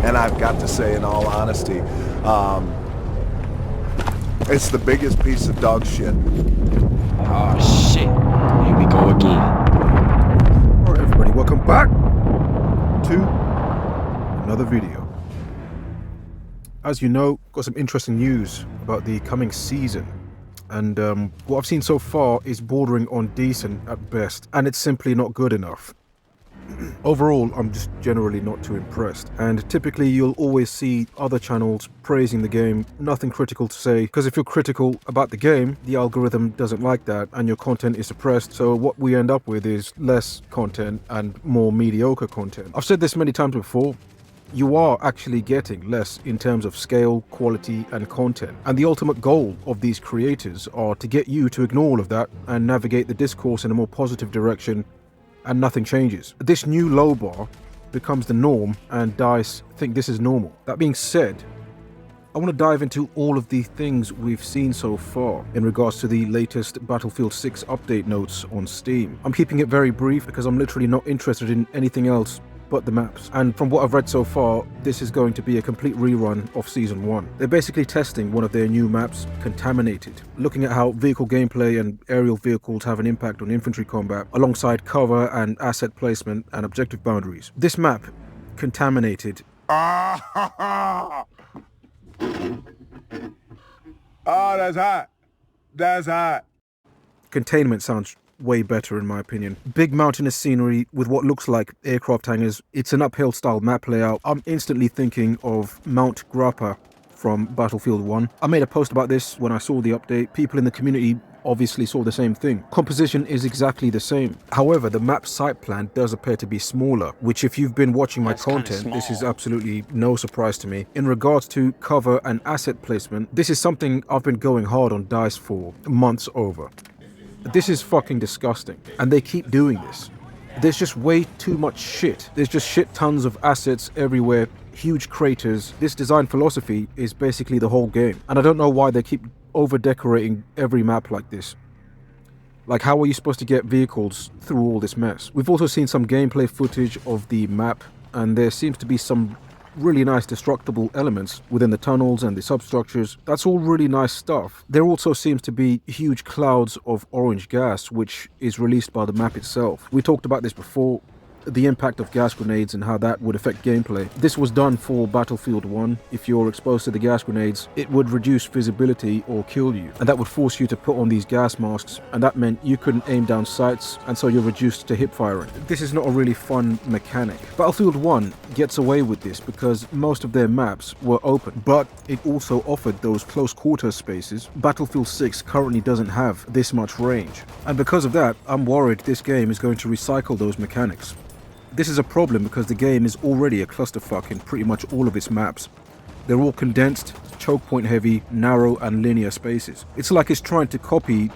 And I've got to say, in all honesty, it's the biggest piece of dog shit. Oh shit, here we go again. Alright everybody, welcome back to another video. As you know, got some interesting news about the coming season. And what I've seen so far is bordering on decent at best, and it's simply not good enough. Overall, I'm just generally not too impressed, and typically you'll always see other channels praising the game, nothing critical to say, because if you're critical about the game, the algorithm doesn't like that and your content is suppressed, so what we end up with is less content and more mediocre content. I've said this many times before, you are actually getting less in terms of scale, quality and content, and the ultimate goal of these creators are to get you to ignore all of that and navigate the discourse in a more positive direction, and nothing changes. This new low bar becomes the norm and DICE think this is normal. That being said, I want to dive into all of the things we've seen so far in regards to the latest Battlefield 6 update notes on Steam. I'm keeping it very brief because I'm literally not interested in anything else but the maps, and from what I've read so far, this is going to be a complete rerun of Season 1. They're basically testing one of their new maps, Contaminated, looking at how vehicle gameplay and aerial vehicles have an impact on infantry combat, alongside cover and asset placement and objective boundaries. This map, Contaminated... Oh, that's hot. That's hot. Containment sounds way better in my opinion. Big mountainous scenery with what looks like aircraft hangars. It's an uphill style map layout. I'm instantly thinking of Mount Grappa from Battlefield 1. I made a post about this when I saw the update. People in the community obviously saw the same thing. Composition is exactly the same. However, the map site plan does appear to be smaller, which if you've been watching my content, this is absolutely no surprise to me. In regards to cover and asset placement, this is something I've been going hard on DICE for months over. This is fucking disgusting, and they keep doing this. There's just way too much shit. There's just shit tons of assets everywhere, huge craters. This design philosophy is basically the whole game, and I don't know why they keep over-decorating every map like this. Like, how are you supposed to get vehicles through all this mess? We've also seen some gameplay footage of the map, and there seems to be some really nice destructible elements within the tunnels and the substructures. That's all really nice stuff. There also seems to be huge clouds of orange gas which is released by the map itself. We talked about this before, the impact of gas grenades and how that would affect gameplay. This was done for Battlefield 1. If you're exposed to the gas grenades, it would reduce visibility or kill you, and that would force you to put on these gas masks, and that meant you couldn't aim down sights, and so you're reduced to hip firing. This is not a really fun mechanic. Battlefield 1 gets away with this because most of their maps were open, but it also offered those close quarter spaces. Battlefield 6 currently doesn't have this much range, and because of that, I'm worried this game is going to recycle those mechanics. This is a problem because the game is already a clusterfuck in pretty much all of its maps. They're all condensed, choke point heavy, narrow and linear spaces. It's like it's trying to copy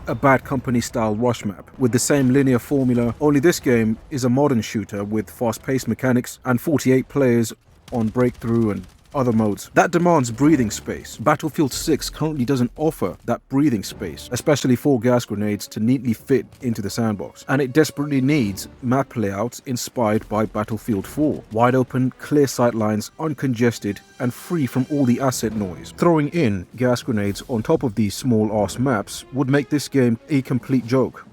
a Bad Company style rush map with the same linear formula, only this game is a modern shooter with fast-paced mechanics and 48 players on breakthrough and other modes. That demands breathing space. Battlefield 6 currently doesn't offer that breathing space, especially for gas grenades to neatly fit into the sandbox. And it desperately needs map layouts inspired by Battlefield 4. Wide open, clear sightlines, uncongested, and free from all the asset noise. Throwing in gas grenades on top of these small-ass maps would make this game a complete joke.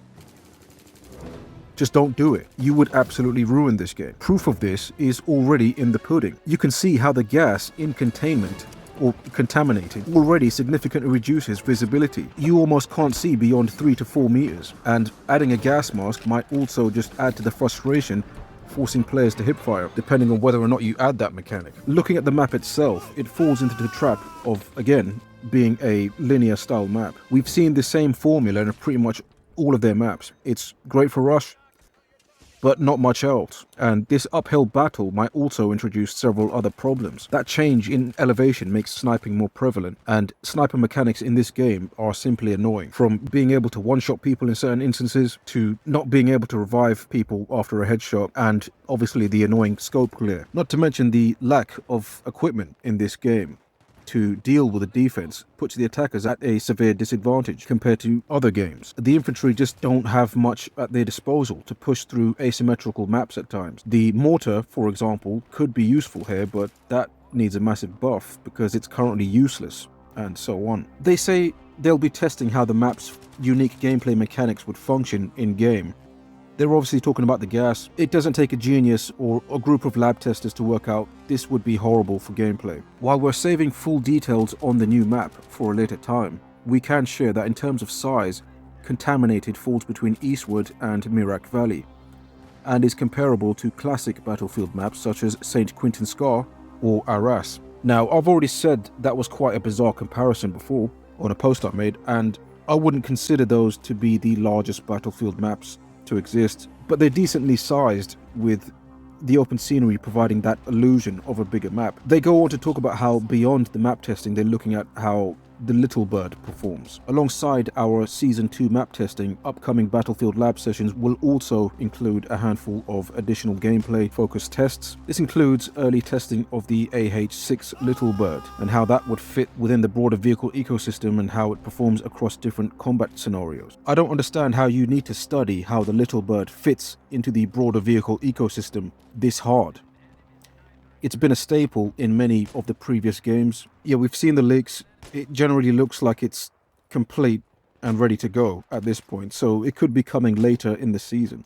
Just don't do it. You would absolutely ruin this game. Proof of this is already in the pudding. You can see how the gas in containment or contaminated already significantly reduces visibility. You almost can't see beyond 3 to 4 meters, and adding a gas mask might also just add to the frustration, forcing players to hipfire, depending on whether or not you add that mechanic. Looking at the map itself, it falls into the trap of, again, being a linear style map. We've seen the same formula in pretty much all of their maps. It's great for rush, but not much else. And this uphill battle might also introduce several other problems. That change in elevation makes sniping more prevalent, and sniper mechanics in this game are simply annoying. From being able to one-shot people in certain instances, to not being able to revive people after a headshot, and obviously the annoying scope glare. Not to mention the lack of equipment in this game to deal with the defense puts the attackers at a severe disadvantage compared to other games. The infantry just don't have much at their disposal to push through asymmetrical maps at times. The mortar, for example, could be useful here, but that needs a massive buff because it's currently useless, and so on. They say they'll be testing how the map's unique gameplay mechanics would function in-game. They're obviously talking about the gas. It doesn't take a genius or a group of lab testers to work out this would be horrible for gameplay. While we're saving full details on the new map for a later time, we can share that in terms of size, Contaminated falls between Eastwood and Mirac Valley, and is comparable to classic Battlefield maps such as St. Quentin Scar or Arras. Now, I've already said that was quite a bizarre comparison before on a post I made, and I wouldn't consider those to be the largest Battlefield maps to exist, but they're decently sized, with the open scenery providing that illusion of a bigger map. They go on to talk about how beyond the map testing they're looking at how the Little Bird performs. Alongside our Season 2 map testing, upcoming Battlefield lab sessions will also include a handful of additional gameplay focused tests. This includes early testing of the AH-6 Little Bird and how that would fit within the broader vehicle ecosystem and how it performs across different combat scenarios. I don't understand how you need to study how the Little Bird fits into the broader vehicle ecosystem this hard. It's been a staple in many of the previous games. Yeah, we've seen the leaks. It generally looks like it's complete and ready to go at this point, so it could be coming later in the season.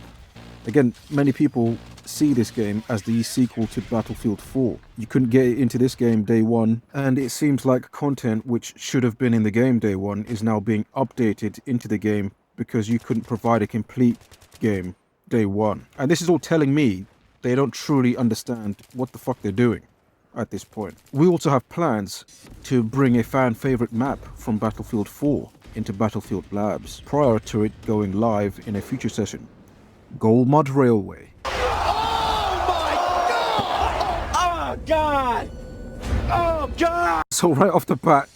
Again, many people see this game as the sequel to Battlefield 4. You couldn't get into this game day one, and it seems like content which should have been in the game day one is now being updated into the game because you couldn't provide a complete game day one. And this is all telling me they don't truly understand what the fuck they're doing at this point. We also have plans to bring a fan favorite map from Battlefield 4 into Battlefield Labs prior to it going live in a future session. Gold Mud Railway. Oh God! Oh God! So right off the bat,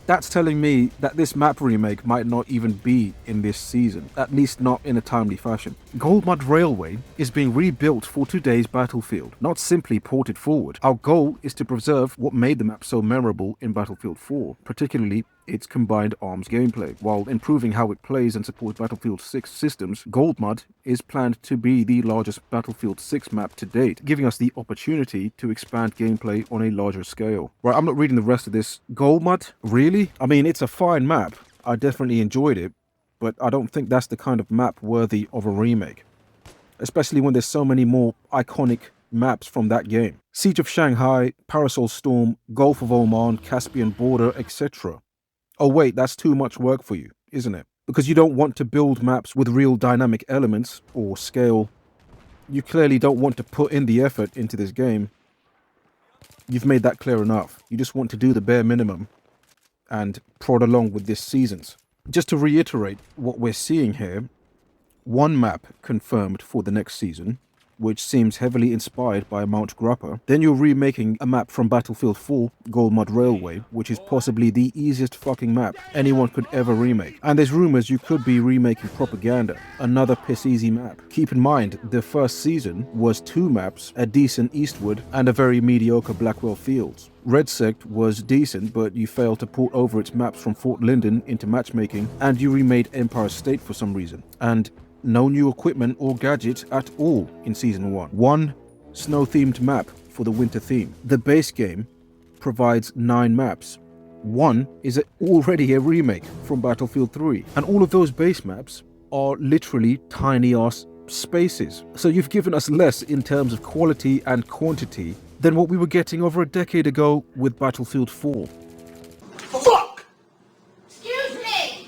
that's telling me that this map remake might not even be in this season, at least not in a timely fashion. Gold Mud Railway is being rebuilt for today's Battlefield, not simply ported forward. Our goal is to preserve what made the map so memorable in Battlefield 4, particularly its combined arms gameplay. While improving how it plays and supports Battlefield 6 systems, Gold Mud is planned to be the largest Battlefield 6 map to date, giving us the opportunity to expand gameplay on a larger scale. Right, I'm not reading the rest of this. Gold Mud? Really? I mean, it's a fine map. I definitely enjoyed it, but I don't think that's the kind of map worthy of a remake, especially when there's so many more iconic maps from that game. Siege of Shanghai, Parasol Storm, Gulf of Oman, Caspian Border, etc. Oh wait, that's too much work for you, isn't it? Because you don't want to build maps with real dynamic elements or scale. You clearly don't want to put in the effort into this game. You've made that clear enough. You just want to do the bare minimum and prod along with this season's. Just to reiterate what we're seeing here, one map confirmed for the next season, which seems heavily inspired by Mount Grappa. Then you're remaking a map from Battlefield 4, Gold Mud Railway, which is possibly the easiest fucking map anyone could ever remake. And there's rumors you could be remaking Propaganda, another piss easy map. Keep in mind, the first season was 2 maps, a decent Eastwood and a very mediocre Blackwell Fields. Red Sect was decent, but you failed to port over its maps from Fort Linden into matchmaking, and you remade Empire State for some reason. And no new equipment or gadgets at all in Season 1. One snow-themed map for the winter theme. The base game provides 9 maps. One is already a remake from Battlefield 3. And all of those base maps are literally tiny-ass spaces. So you've given us less in terms of quality and quantity than what we were getting over a decade ago with Battlefield 4. Fuck! Excuse me!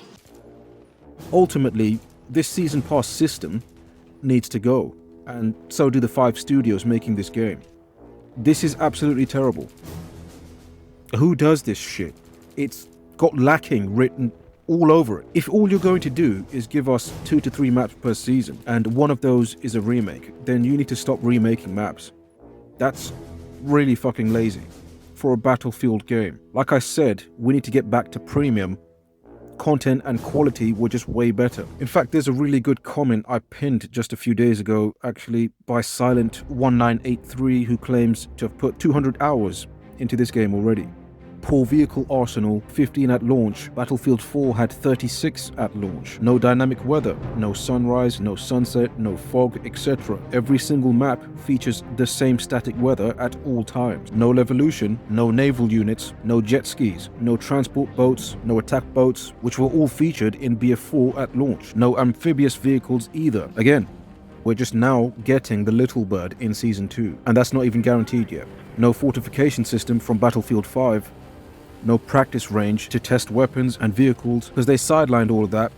Ultimately, this Season Pass system needs to go, and so do the 5 studios making this game. This is absolutely terrible. Who does this shit? It's got lacking written all over it. If all you're going to do is give us 2 to 3 maps per season, and one of those is a remake, then you need to stop remaking maps. That's really fucking lazy for a Battlefield game. Like I said, we need to get back to premium. Content and quality were just way better. In fact, there's a really good comment I pinned just a few days ago, actually, by Silent1983, who claims to have put 200 hours into this game already. Poor vehicle arsenal, 15 at launch. Battlefield 4 had 36 at launch. No dynamic weather, no sunrise, no sunset, no fog, etc. Every single map features the same static weather at all times. No evolution, no naval units, no jet skis, no transport boats, no attack boats, which were all featured in BF4 at launch. No amphibious vehicles either. Again, we're just now getting the little bird in Season 2, and that's not even guaranteed yet. No fortification system from Battlefield 5. No practice range to test weapons and vehicles, because they sidelined all of that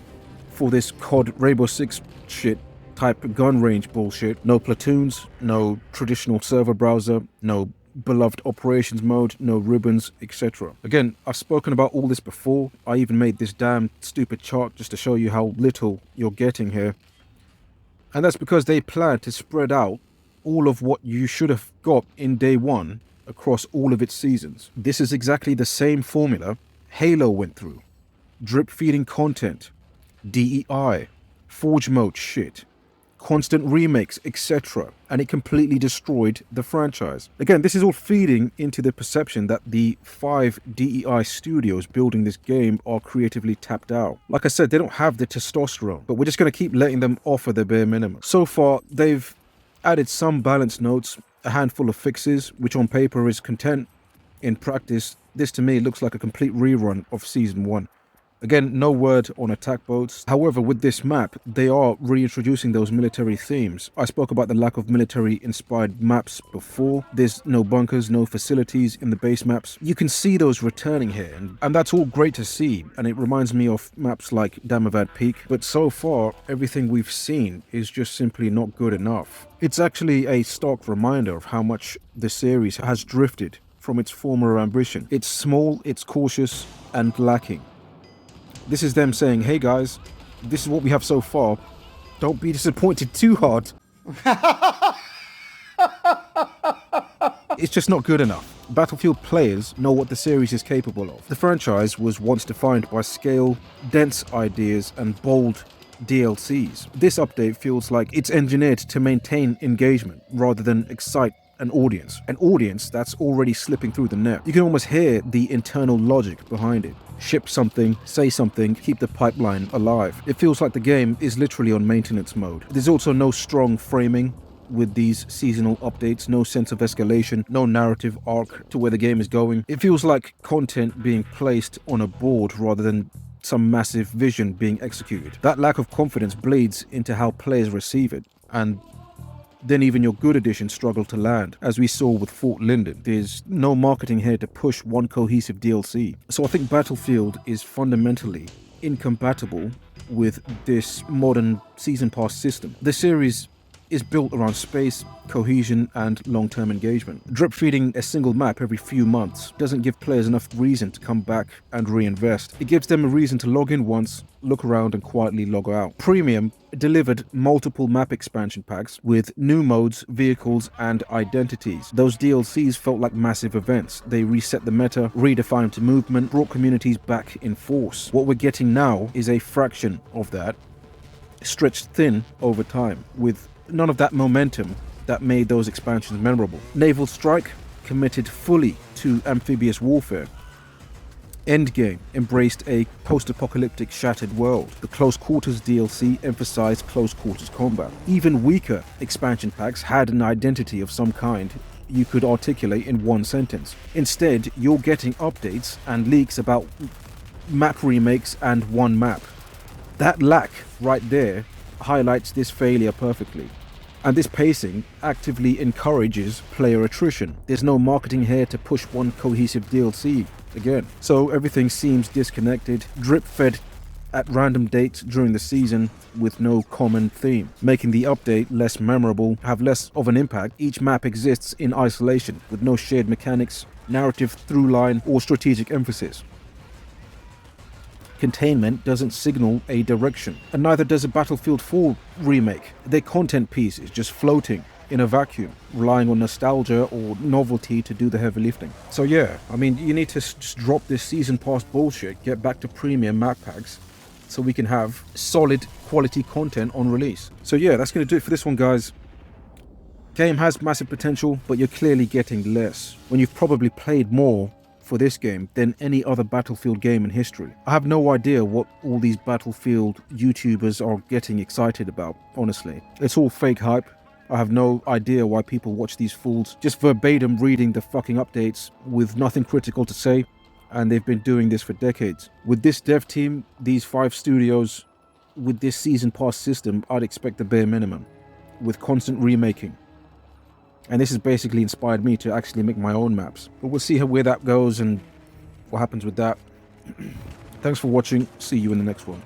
for this COD Rainbow Six shit type gun range bullshit. No platoons, no traditional server browser, no beloved operations mode, no ribbons, etc. Again, I've spoken about all this before. I even made this damn stupid chart just to show you how little you're getting here. And that's because they plan to spread out all of what you should have got in day one across all of its seasons. This is exactly the same formula Halo went through. Drip feeding content, DEI, Forge mode shit, constant remakes, etc. And it completely destroyed the franchise. Again, this is all feeding into the perception that the 5 DEI studios building this game are creatively tapped out. Like I said, they don't have the testosterone, but we're just going to keep letting them offer the bare minimum. So far, they've added some balance notes, a handful of fixes, which on paper is content. In practice, this to me looks like a complete rerun of Season 1. Again, no word on attack boats. However, with this map, they are reintroducing those military themes. I spoke about the lack of military-inspired maps before. There's no bunkers, no facilities in the base maps. You can see those returning here, and that's all great to see, and it reminds me of maps like Damavad Peak. But so far, everything we've seen is just simply not good enough. It's actually a stark reminder of how much the series has drifted from its former ambition. It's small, it's cautious, and lacking. This is them saying, hey guys, this is what we have so far. Don't be disappointed too hard. It's just not good enough. Battlefield players know what the series is capable of. The franchise was once defined by scale, dense ideas, and bold DLCs. This update feels like it's engineered to maintain engagement rather than excite an audience that's already slipping through the net. You can almost hear the internal logic behind it. Ship something, say something, keep the pipeline alive. It feels like the game is literally on maintenance mode. There's also no strong framing with these seasonal updates, no sense of escalation, no narrative arc to where the game is going. It feels like content being placed on a board rather than some massive vision being executed. That lack of confidence bleeds into how players receive it, and then even your good additions struggle to land, as we saw with Fort Linden. There's no marketing here to push one cohesive DLC. So I think Battlefield is fundamentally incompatible with this modern season pass system. The series is built around space, cohesion, and long-term engagement. Drip feeding a single map every few months doesn't give players enough reason to come back and reinvest. It gives them a reason to log in once, look around, and quietly log out. Premium delivered multiple map expansion packs with new modes, vehicles, and identities. Those DLCs felt like massive events. They reset the meta, redefined movement, brought communities back in force. What we're getting now is a fraction of that, stretched thin over time, with none of that momentum that made those expansions memorable. Naval Strike committed fully to amphibious warfare. Endgame embraced a post-apocalyptic shattered world. The Close Quarters DLC emphasized close quarters combat. Even weaker expansion packs had an identity of some kind you could articulate in one sentence. Instead, you're getting updates and leaks about map remakes and one map. That lack right there highlights this failure perfectly. And this pacing actively encourages player attrition. There's no marketing here to push one cohesive DLC again. So everything seems disconnected, drip-fed at random dates during the season with no common theme, making the update less memorable, have less of an impact. Each map exists in isolation with no shared mechanics, narrative through line, or strategic emphasis. Containment doesn't signal a direction, and neither does a Battlefield 4 remake. Their content piece is just floating in a vacuum, relying on nostalgia or novelty to do the heavy lifting. So yeah, I mean, you need to just drop this season pass bullshit, get back to premium map packs, so we can have solid quality content on release. So yeah, that's going to do it for this one, guys. Game has massive potential, but you're clearly getting less when you've probably played more for this game than any other Battlefield game in history. I have no idea what all these Battlefield YouTubers are getting excited about, honestly. It's all fake hype. I have no idea why people watch these fools just verbatim reading the fucking updates with nothing critical to say, and they've been doing this for decades. With this dev team, these 5 studios, with this season pass system, I'd expect the bare minimum, with constant remaking. And this has basically inspired me to actually make my own maps. But we'll see where that goes and what happens with that. Thanks for watching. See you in the next one.